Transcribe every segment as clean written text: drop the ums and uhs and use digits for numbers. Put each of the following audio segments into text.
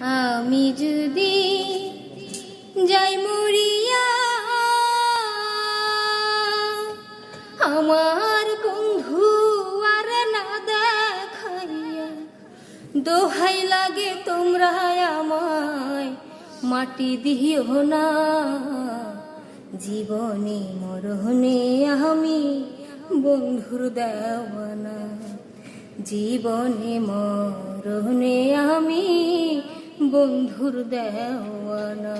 আমি যদি যাই মরিয়া, আমার বন্ধু আর না দেখাইয়া, দোহাই লাগে তোমরা আমায় মাটি দিও না। জীবনে মরণে আমি বন্ধুর দেওয়ানা, জীবনে মরণে আমি বন্ধুর দেওয়ানা।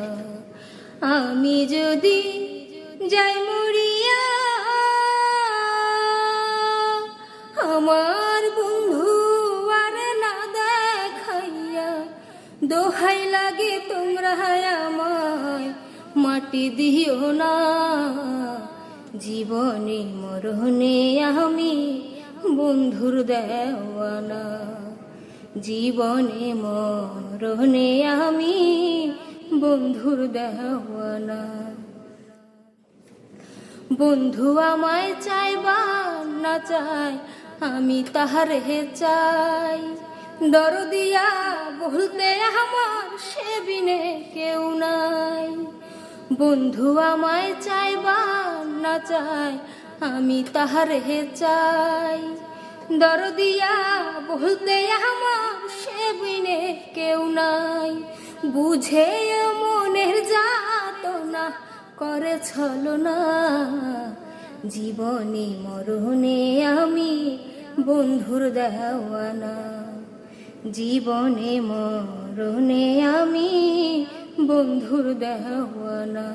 আমি যদি যাই মরিয়া, আমার বন্ধু আর না দেখাইয়া, দোহাই লাগে তোমরা আমায় মাটি দিও না। জীবনে মরণে আমি বন্ধুর দেওয়ানা, জীবনে মরণে আমি বন্ধুর দেওয়ানা। বন্ধু আমায় চাই বা না চাই, আমি তাহারে চাই। দরদিয়া বলতে আমার সে বিনে কেউ নাই। বন্ধু আমায় চাই বা না চাই, আমি তাহারে চাই। দরদিয়া বলতে আমার সে বিনে কেউ নাই। বুঝে মনের যাতনা করে ছলনা, জীবনে মরণে আমি বন্ধুর দেওয়ানা, জীবনে মরণে আমি বন্ধুর দেওয়ানা।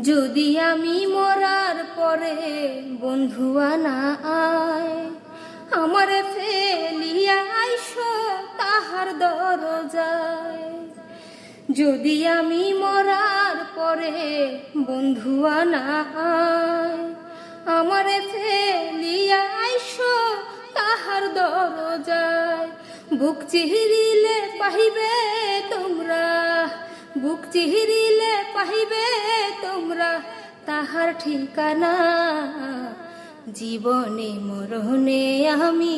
যদি আমি মরার পরে বন্ধু না আয়, আমারে ফেলিয়া আইসো তাহার দরজায়। যদি আমি মরার পরে বন্ধু না আয়, আমারে ফেলিয়া আইসো তাহার দরজায়। বুক চিহিরিলে পাহিবে তোমরা, বুক চিহিরিলে পাহিবে তোমরা তাহার ঠিকানা। জীবনে মরণে আমি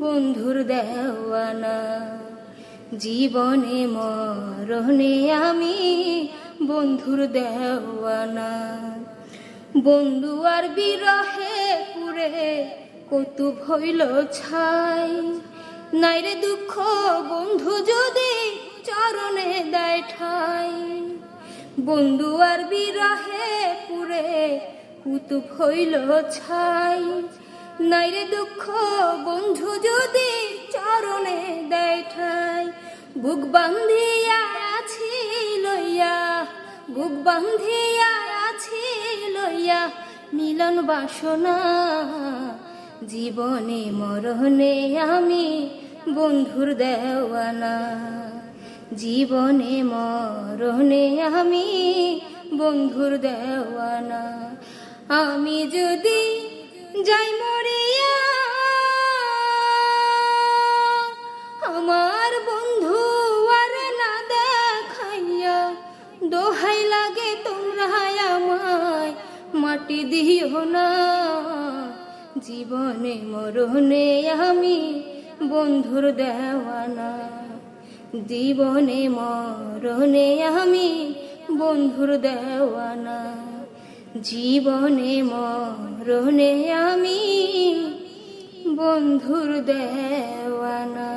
বন্ধুর দেওয়ানা, জীবনে মরণে আমি বন্ধুর দেওয়ানা। বন্ধু আর বিরহে পুরে কৌতুক হইল ছাই, নাইরে দুঃখ বন্ধু যদি চরণে দেয় ঠাই। বন্ধু আর বিরহে পুরে কুতুব হইল ছাই, নাইরে দুঃখ বন্ধু যদি চরণে দেয় ঠাই। বুক বান্ধিয়া আছি লইয়া, বুক বান্ধিয়া আছি লইয়া মিলন বাসনা। জীবনে মরণে আমি বন্ধুর দেওয়ানা, জীবনে মরণে আমি বন্ধুর দেওয়ানা। আমি যদি যাই মরিয়া, আমার বন্ধু আর না দেখাইয়া, দোহাই লাগে তোমরা আমায় মাটি দিও না। জীবনে মরণে আমি বন্ধুর দেওয়ানা, জীবনে মরণে আমি বন্ধুর দেওয়ানা, জীবনে মরণে আমি বন্ধুর দেওয়ানা।